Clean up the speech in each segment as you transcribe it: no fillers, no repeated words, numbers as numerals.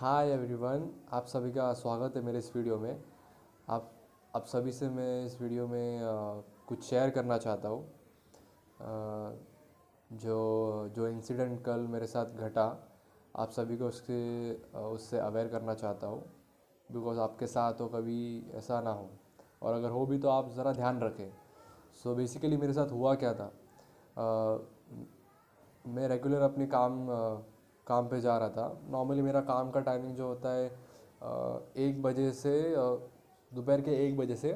Hi everyone, आप सभी का स्वागत है मेरे इस वीडियो में। आप सभी से मैं इस वीडियो में कुछ शेयर करना चाहता हूँ। जो जो इंसिडेंट कल मेरे साथ घटा, आप सभी को उससे अवेयर करना चाहता हूँ, बिकॉज़ आपके साथ हो कभी ऐसा ना हो, और अगर हो भी तो आप ज़रा ध्यान रखें। सो बेसिकली मेरे साथ हुआ क्या था। मैं रेगुलर अपने काम पे जा रहा था। नॉर्मली मेरा काम का टाइमिंग जो होता है 1 बजे से दोपहर के 1 बजे से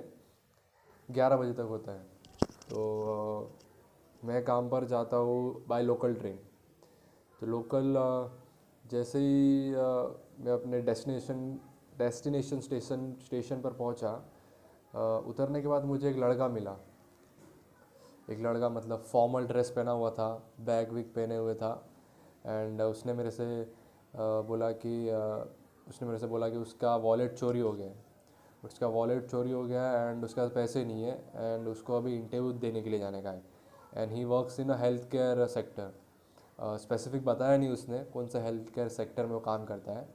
11 बजे तक होता है। तो मैं काम पर जाता हूँ बाय लोकल ट्रेन। तो लोकल जैसे ही मैं अपने डेस्टिनेशन स्टेशन पर पहुँचा, उतरने के बाद मुझे एक लड़का मिला। एक लड़का मतलब फॉर्मल ड्रेस पहना हुआ था, बैग विग पहने हुए था। एंड उसने मेरे से बोला कि उसका वॉलेट चोरी हो गया है। उसका वॉलेट चोरी हो गया है एंड उसके पास पैसे नहीं है, एंड उसको अभी इंटरव्यू देने के लिए जाने का है। And he works in a health care sector. Specific बताया नहीं उसने कौन सा हेल्थ केयर सेक्टर में वो काम करता है।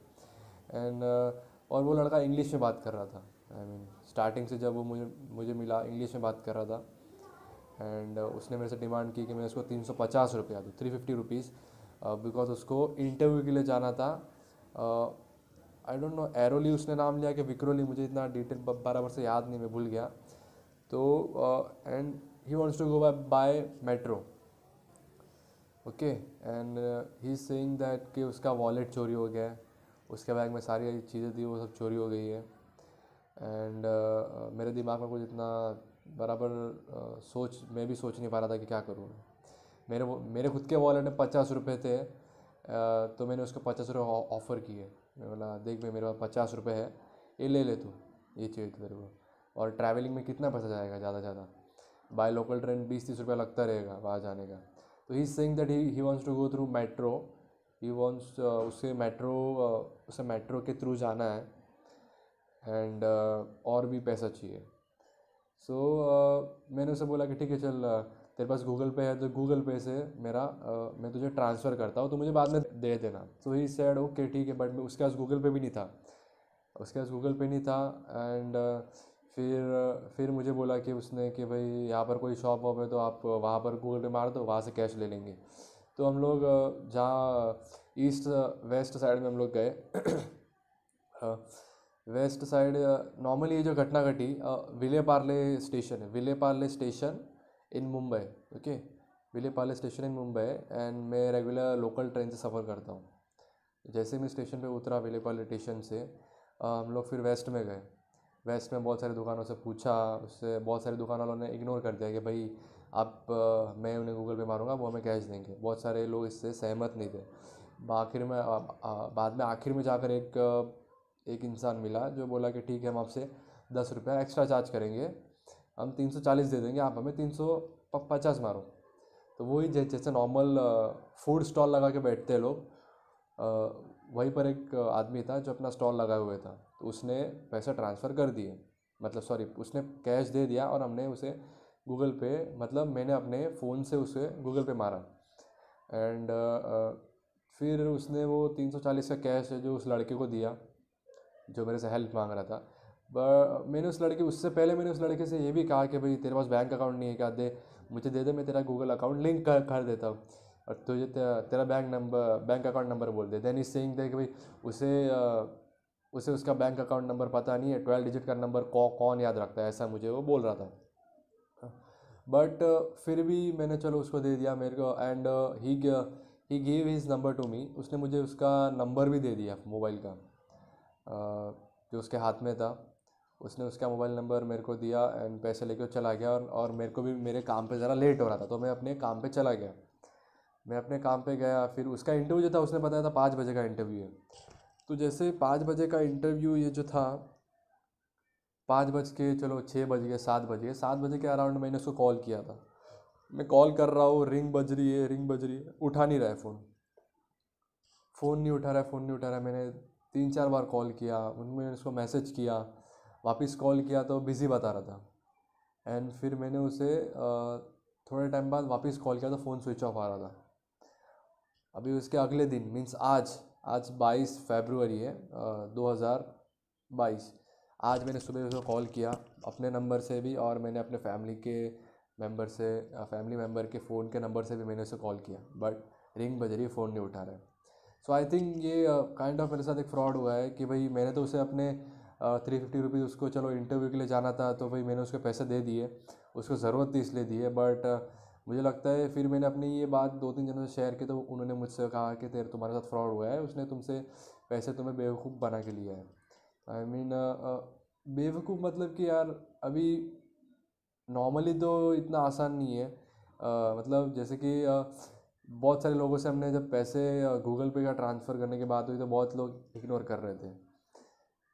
एंड और वो लड़का इंग्लिश में बात कर रहा था। आई मीन स्टार्टिंग से जब वो मुझे मिला, इंग्लिश में बात कर रहा था। एंड उसने मेरे से डिमांड की कि मैं उसको 350 रुपया दूँ, 350 रुपीज़, बिकॉज उसको इंटरव्यू के लिए जाना था। आई डोंट नो, एरोली उसने नाम लिया कि विक्रोली, मुझे इतना डिटेल बराबर से याद नहीं, मैं भूल गया। तो and he wants to go by metro. Okay. And he is saying that कि उसका वॉलेट चोरी हो गया है, उसके बैग में सारी चीज़ें थी वो सब चोरी हो गई है। एंड मेरे दिमाग में कुछ इतना बराबर सोच मैं भी सोच नहीं पा रहा था कि क्या करूँ। मेरे खुद के वॉलेट में 50 रुपये थे। तो मैंने उसको 50 रुपये ऑफ़र किए। मैं बोला, देख भाई, मेरे पास 50 रुपये है, ये ले ले तू, ये चाहिए तो तेरे को। और ट्रैवलिंग में कितना पैसा जाएगा, ज़्यादा से ज़्यादा बाय लोकल ट्रेन 20-30 रुपया लगता रहेगा वहाँ जाने का। तो he saying that he wants to go through metro. He wants उसे मेट्रो के थ्रू जाना है। एंड और भी पैसा चाहिए। सो मैंने उसे बोला कि ठीक है चल, तेरे पास गूगल पे है तो गूगल पे से मैं तुझे ट्रांसफ़र करता हूँ, तो मुझे बाद में दे देना। सो ही सेड ओके ठीक है, बट उसके पास गूगल पे भी नहीं था। उसके पास गूगल पे नहीं था। एंड फिर मुझे बोला कि उसने कि भाई यहाँ पर कोई शॉप वॉप है तो आप वहाँ पर गूगल पे मार दो, वहाँ से कैश ले लेंगे। तो हम लोग जहाँ ईस्ट वेस्ट साइड में हम लोग गए। वेस्ट साइड नॉर्मली ये जो घटना घटी, विले पार्ले स्टेशन है, Vile Parle station in Mumbai. Okay, Vile Parle station in Mumbai. And मैं रेगुलर लोकल ट्रेन से सफ़र करता हूँ। जैसे मैं स्टेशन पे उतरा विले पार्ले स्टेशन से, हम लोग फिर वेस्ट में गए। वेस्ट में बहुत सारी दुकानों से पूछा, उससे बहुत सारी दुकान वालों ने इग्नोर कर दिया कि भाई मैं उन्हें गूगल पे मारूंगा, वो हमें कैश देंगे। बहुत सारे लोग इससे सहमत नहीं थे। आखिर में जाकर एक इंसान मिला जो बोला कि ठीक है, हम आपसे 10 रुपया एक्स्ट्रा चार्ज करेंगे, हम 340 दे देंगे, आप हमें 350 मारो। तो वही जैसे नॉर्मल फूड स्टॉल लगा के बैठते हैं लोग, वहीं पर एक आदमी था जो अपना स्टॉल लगाए हुए था। तो उसने पैसा ट्रांसफ़र कर दिए, मतलब सॉरी, उसने कैश दे दिया और हमने उसे गूगल पे, मतलब मैंने अपने फ़ोन से उसे गूगल पे मारा। एंड फिर उसने वो 340 का कैश है जो उस लड़के को दिया जो मेरे से हेल्प मांग रहा था। उससे पहले मैंने उस लड़के से ये भी कहा कि भाई तेरे पास बैंक अकाउंट नहीं है क्या, मुझे दे दे, मैं तेरा गूगल अकाउंट लिंक कर देता हूँ, और तुझे तेरा बैंक अकाउंट नंबर बोल दे। देन इज सेइंग दैट कि भाई उसे उसका बैंक अकाउंट नंबर पता नहीं है, 12 डिजिट का नंबर कौन याद रखता है, ऐसा मुझे वो बोल रहा था। बट फिर भी मैंने चलो उसको दे दिया मेरे को। And he gave his number to me. उसने मुझे उसका नंबर भी दे दिया मोबाइल का, जो उसके हाथ में था। उसने उसका मोबाइल नंबर मेरे को दिया एंड पैसे लेके वो चला गया। और मेरे को भी मेरे काम पे ज़रा लेट हो रहा था, तो मैं अपने काम पे चला गया। मैं अपने काम पे गया, फिर उसका इंटरव्यू जो था उसने बताया था 5 बजे का इंटरव्यू है। तो जैसे 5 बजे का इंटरव्यू ये जो था, 5 बज के चलो 6 बज गए, 7 बज गए, 7 बजे के अराउंड मैंने उसको कॉल किया था। मैं कॉल कर रहा हूँ, रिंग बज रही है, उठा नहीं रहा है फ़ोन। फ़ोन नहीं उठा रहा है। मैंने 3-4 बार कॉल किया, उनमें मैंने उसको मैसेज किया, वापस कॉल किया तो बिज़ी बता रहा था। एंड फिर मैंने उसे थोड़े टाइम बाद वापस कॉल किया तो फ़ोन स्विच ऑफ आ रहा था। अभी उसके अगले दिन मीन्स आज आज 22 फरवरी है 2022। आज मैंने सुबह उसको कॉल किया अपने नंबर से भी, और मैंने अपने फैमिली के मेंबर से, फैमिली मेंबर के फ़ोन के नंबर से भी मैंने उसे कॉल किया, बट रिंग बज रही है, फ़ोन नहीं उठा रहा है। सो आई थिंक ये काइंड ऑफ मेरे साथ एक फ्रॉड हुआ है कि भाई मैंने तो उसे अपने 350 रुपीज़, उसको चलो इंटरव्यू के लिए जाना था तो भाई मैंने उसके पैसे दे दिए, उसको ज़रूरत थी इसलिए दिए। बट मुझे लगता है फिर मैंने अपनी ये बात 2-3 जनों से शेयर की तो उन्होंने मुझसे कहा कि तेरे तुम्हारे साथ फ्रॉड हुआ है, उसने तुमसे पैसे तुम्हें बेवकूफ़ बना के लिया है। आई मीन बेवकूफ़ मतलब कि यार अभी नॉर्मली तो इतना आसान नहीं है। मतलब जैसे कि बहुत सारे लोगों से हमने जब पैसे गूगल पे का ट्रांसफ़र करने की बात हुई तो बहुत लोग इग्नोर कर रहे थे।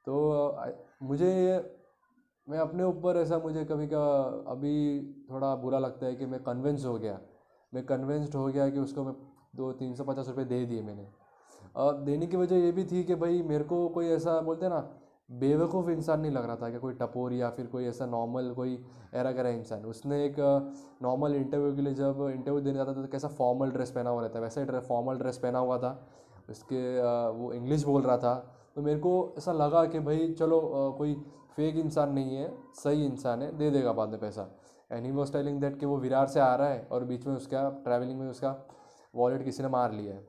तो मुझे मैं अपने ऊपर ऐसा, मुझे कभी का अभी थोड़ा बुरा लगता है कि मैं कन्विंस्ड हो गया कि उसको मैं 200-350 रुपये दे दिए मैंने। देने की वजह ये भी थी कि भाई मेरे को कोई ऐसा बोलते हैं ना, बेवकूफ़ इंसान नहीं लग रहा था कि कोई टपोर या फिर कोई ऐसा नॉर्मल कोई एरा गरा इंसान। उसने एक नॉर्मल इंटरव्यू के लिए जब इंटरव्यू देने जाता था तो कैसा फॉर्मल ड्रेस पहना हुआ रहता है, वैसे ही फॉर्मल ड्रेस पहना हुआ था। उसके वो इंग्लिश बोल रहा था, तो मेरे को ऐसा लगा कि भाई चलो कोई फेक इंसान नहीं है, सही इंसान है, दे देगा बाद में पैसा। And he was telling that कि वो विरार से आ रहा है और बीच में उसका ट्रैवलिंग में उसका वॉलेट किसी ने मार लिया है।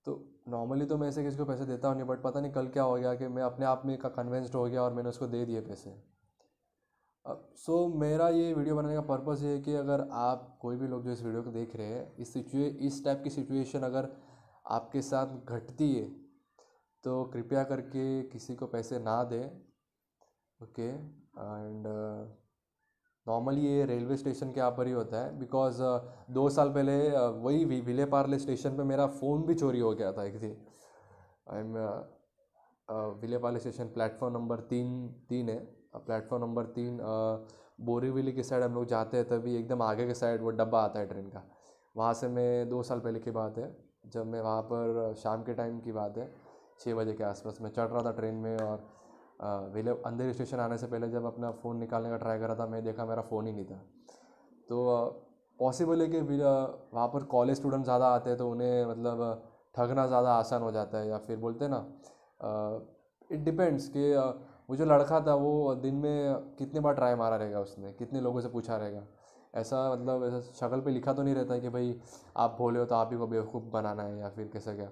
तो नॉर्मली तो मैं ऐसे किसी को पैसे देता हूँ नहीं, बट पता नहीं कल क्या हो गया कि मैं अपने आप में का कन्विंस्ड हो गया और मैंने उसको दे दिए पैसे। अब सो मेरा ये वीडियो बनाने का पर्पज़ ये है कि अगर आप कोई भी लोग जो इस वीडियो को देख रहे हैं, इस टाइप की सिचुएशन अगर आपके साथ घटती है तो कृपया करके किसी को पैसे ना दें। ओके। एंड नॉर्मली ये रेलवे स्टेशन के यहाँ पर ही होता है, बिकॉज 2 साल पहले वही विले पार्ले स्टेशन पे मेरा फ़ोन भी चोरी हो गया था एक दिन। I am Vile Parle station platform number 3 है। प्लेटफॉर्म नंबर 3 बोरीवली की साइड हम लोग जाते हैं तभी एकदम आगे के साइड वो डब्बा आता है ट्रेन का। वहाँ से मैं 2 साल पहले की बात है, जब मैं वहाँ पर शाम के टाइम की बात है, 6 बजे के आसपास मैं चढ़ रहा था ट्रेन में, और विले अंधेरी स्टेशन आने से पहले जब अपना फ़ोन निकालने का ट्राई करा था, मैं देखा मेरा फ़ोन ही नहीं था। तो पॉसिबल है कि वहाँ पर कॉलेज स्टूडेंट ज़्यादा आते हैं तो उन्हें मतलब ठगना ज़्यादा आसान हो जाता है, या फिर बोलते हैं ना, इट डिपेंड्स कि वो जो लड़का था वो दिन में कितने बार ट्राई मारा रहेगा, उसने कितने लोगों से पूछा रहेगा। ऐसा मतलब ऐसा शक्ल पे लिखा तो नहीं रहता है कि भाई आप भोले हो तो आप ही को बेवकूफ़ बनाना है या फिर कैसा क्या।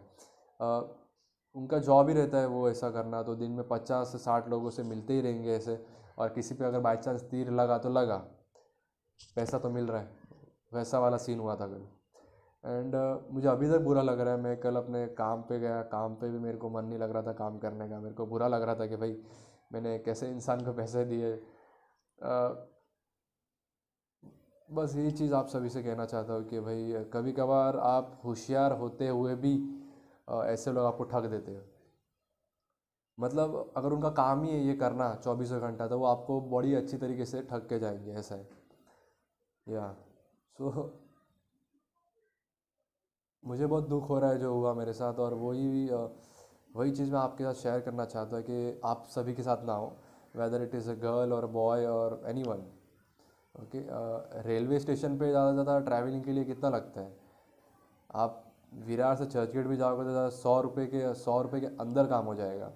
उनका जॉब ही रहता है वो ऐसा करना, तो दिन में 50 से 60 लोगों से मिलते ही रहेंगे ऐसे, और किसी पे अगर बाई चांस तीर लगा तो लगा, पैसा तो मिल रहा है, वैसा वाला सीन हुआ था कल। एंड मुझे अभी तक बुरा लग रहा है। मैं कल अपने काम पे गया, काम पे भी मेरे को मन नहीं लग रहा था काम करने का, मेरे को बुरा लग रहा था कि भाई मैंने कैसे इंसान को पैसे दिए। बस यही चीज़ आप सभी से कहना चाहता हूँ कि भाई कभी कभार आप होशियार होते हुए भी ऐसे लोग आपको ठग देते हैं। मतलब अगर उनका काम ही है ये करना 24 घंटा, तो वो आपको बड़ी अच्छी तरीके से ठग के जाएंगे, ऐसा है। या सो मुझे बहुत दुख हो रहा है जो हुआ मेरे साथ, और वही चीज़ मैं आपके साथ शेयर करना चाहता हूँ कि आप सभी के साथ ना हो, whether it is a girl और बॉय और any one. Okay. Railway station पे ज़्यादा से ज़्यादा ट्रैवलिंग के लिए कितना लगता है? आप विरार से चर्चगेट भी जाओगे तो 100 रुपये के अंदर काम हो जाएगा।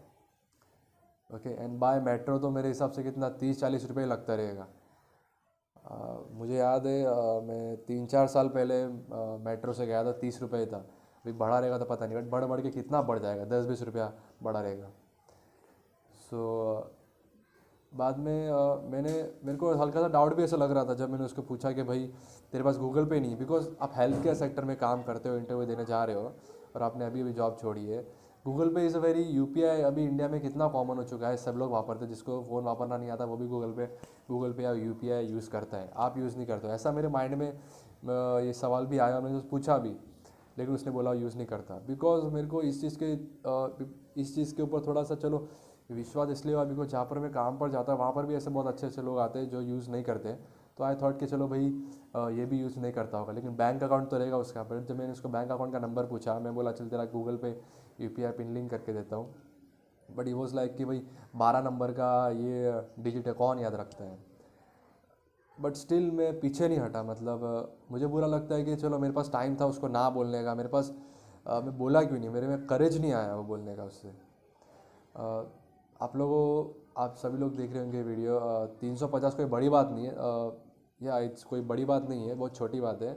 ओके। एंड बाय मेट्रो तो मेरे हिसाब से कितना 30-40 रुपये लगता रहेगा। मुझे याद है मैं 3-4 साल पहले मेट्रो से गया था, 30 रुपये था। अभी बढ़ा रहेगा तो पता नहीं, बट बढ़ बढ़ के कितना बढ़ जाएगा, 10-20 रुपया बढ़ा रहेगा। सो बाद में मेरे को हल्का सा डाउट भी ऐसा लग रहा था जब मैंने उसको पूछा कि भाई तेरे पास गूगल पे नहीं है, बिकॉज आप हेल्थ केयर सेक्टर में काम करते हो, इंटरव्यू देने जा रहे हो और आपने अभी अभी जॉब छोड़ी है। गूगल पे इज़ अ वेरी, यूपीआई अभी इंडिया में कितना कॉमन हो चुका है, सब लोग वापरते हैं। जिसको फ़ोन वापरना नहीं आता वो भी गूगल पे या यूपीआई यूज़ करता है। आप यूज़ नहीं करते हो, ऐसा मेरे माइंड में ये सवाल भी आया, मैंने उससे पूछा भी, लेकिन उसने बोला यूज़ नहीं करता। बिकॉज मेरे को इस चीज़ के ऊपर थोड़ा सा चलो विश्वास इसलिए हुआ, बिकॉज जहाँ पर मैं काम पर जाता वहाँ पर भी ऐसे बहुत अच्छे अच्छे लोग आते हैं जो यूज़ नहीं करते। तो आई थॉट कि चलो भाई ये भी यूज़ नहीं करता होगा, लेकिन बैंक अकाउंट तो रहेगा उसका। पर जब मैंने उसको बैंक अकाउंट का नंबर पूछा, मैं बोला चल तेरा गूगल पे यूपीआई पिन लिंक करके देता हूँ, बट ही वॉज लाइक कि भाई 12 नंबर का ये डिजिट है, कौन याद रखता है। बट स्टिल मैं पीछे नहीं हटा। मतलब मुझे बुरा लगता है कि चलो मेरे पास टाइम था उसको ना बोलने का, मेरे पास मैं बोला क्यों नहीं, मेरे में करेज नहीं आया वो बोलने का उससे। आप लोगों आप सभी लोग देख रहे होंगे वीडियो, 350 कोई बड़ी बात नहीं है, या इट्स कोई बड़ी बात नहीं है, बहुत छोटी बात है।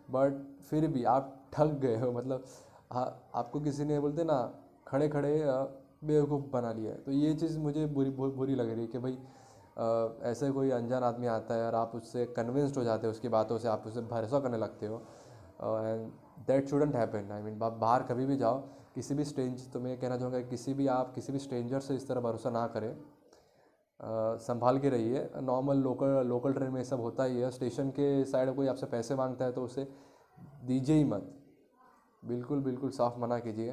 बट फिर भी आप ठग गए हो, मतलब आपको किसी ने बोलते ना खड़े खड़े बेवकूफ़ बना लिया है। तो ये चीज़ मुझे बहुत बुरी लग रही है कि भाई ऐसे कोई अनजान आदमी आता है और आप उससे कन्विंस्ड हो जाते हो, उसकी बातों से आप उससे भरोसा करने लगते हो। And that shouldn't happen. I mean बाहर कभी भी जाओ, किसी भी तो मैं कहना चाहूँगा आप किसी भी स्ट्रेंजर से इस तरह भरोसा ना करें। संभाल के रहिए। नॉर्मल लोकल ट्रेन में ये सब होता ही है। स्टेशन के साइड कोई आपसे पैसे मांगता है तो उसे दीजिए ही मत, बिल्कुल बिल्कुल साफ मना कीजिए।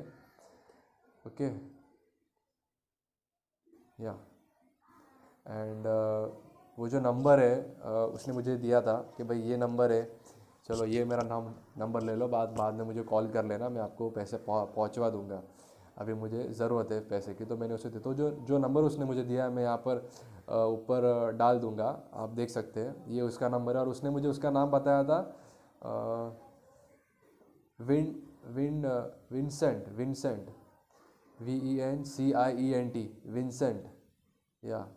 ओके, या एंड वो जो नंबर है उसने मुझे दिया था कि भाई ये नंबर है, चलो ये मेरा नंबर ले लो, बाद में मुझे कॉल कर लेना, मैं आपको पैसे पहुंचवा दूंगा, अभी मुझे ज़रूरत है पैसे की। तो मैंने उसे दिया, तो जो नंबर उसने मुझे दिया है मैं यहाँ पर ऊपर डाल दूंगा, आप देख सकते हैं, ये उसका नंबर है। और उसने मुझे उसका नाम बताया था win win Vincent Vincent VENCIENT, Vincent. या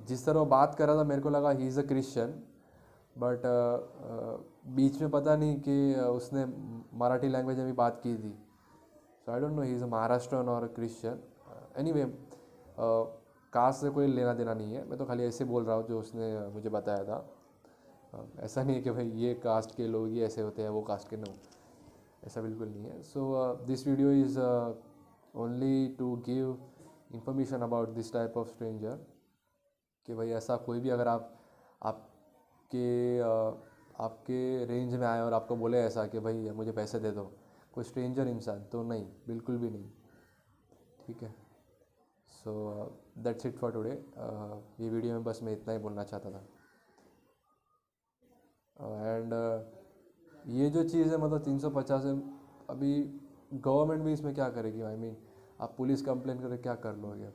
जिस तरह वो बात कर रहा था मेरे को लगा he is a Christian, but बीच में पता नहीं कि उसने मराठी लैंग्वेज में भी बात की थी। So I don't know he is a Maharashtrian और क्रिश्चियन। एनीवे, कास्ट से कोई लेना देना नहीं है, मैं तो खाली ऐसे बोल रहा हूँ जो उसने मुझे बताया था। ऐसा नहीं है कि भाई ये कास्ट के लोग ही ऐसे होते हैं, वो कास्ट के नो, ऐसा बिल्कुल नहीं है। So this video is only to give information about this type of stranger, कि भाई ऐसा कोई भी अगर आपके आपके रेंज में आए और आपको बोले ऐसा कि भाई मुझे पैसे दे दो, कोई स्ट्रेंजर इंसान, तो नहीं, बिल्कुल भी नहीं, ठीक है। So that's it for today. ये वीडियो में बस मैं इतना ही बोलना चाहता था। एंड ये जो चीज़ है, मतलब 350 है, अभी गवर्नमेंट भी इसमें क्या करेगी? आई मीन आप पुलिस कंप्लेन करके क्या कर लोगे?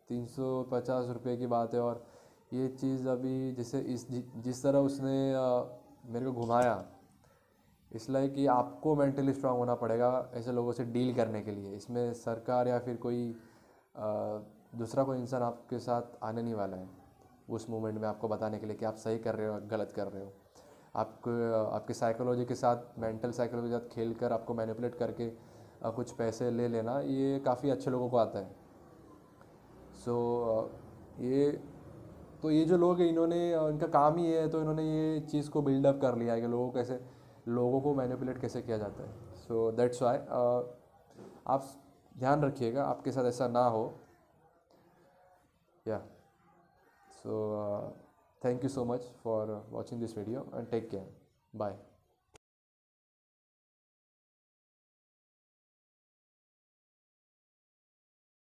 350 रुपये की बात है। और ये चीज़ अभी जैसे जिस तरह उसने मेरे को घुमाया, इसलिए कि आपको मेंटली स्ट्रांग होना पड़ेगा ऐसे लोगों से डील करने के लिए। इसमें सरकार या फिर कोई दूसरा कोई इंसान आपके साथ आने नहीं वाला है उस मोमेंट में आपको बताने के लिए कि आप सही कर रहे हो, गलत कर रहे हो। आपको आपके साइकोलॉजी के साथ, मेंटल साइकोलॉजी के साथ खेल कर आपको मैनिपुलेट करके कुछ पैसे ले लेना, ये काफ़ी अच्छे लोगों को आता है। सो ये ये जो लोग हैं, इन्होंने इनका काम ही है, तो इन्होंने ये चीज़ को बिल्डअप कर लिया है कि लोगों को मैनिपुलेट कैसे किया जाता है। सो दैट्स वाई आप ध्यान रखिएगा आपके साथ ऐसा ना हो। या so thank you so much for watching this video and take care. Bye.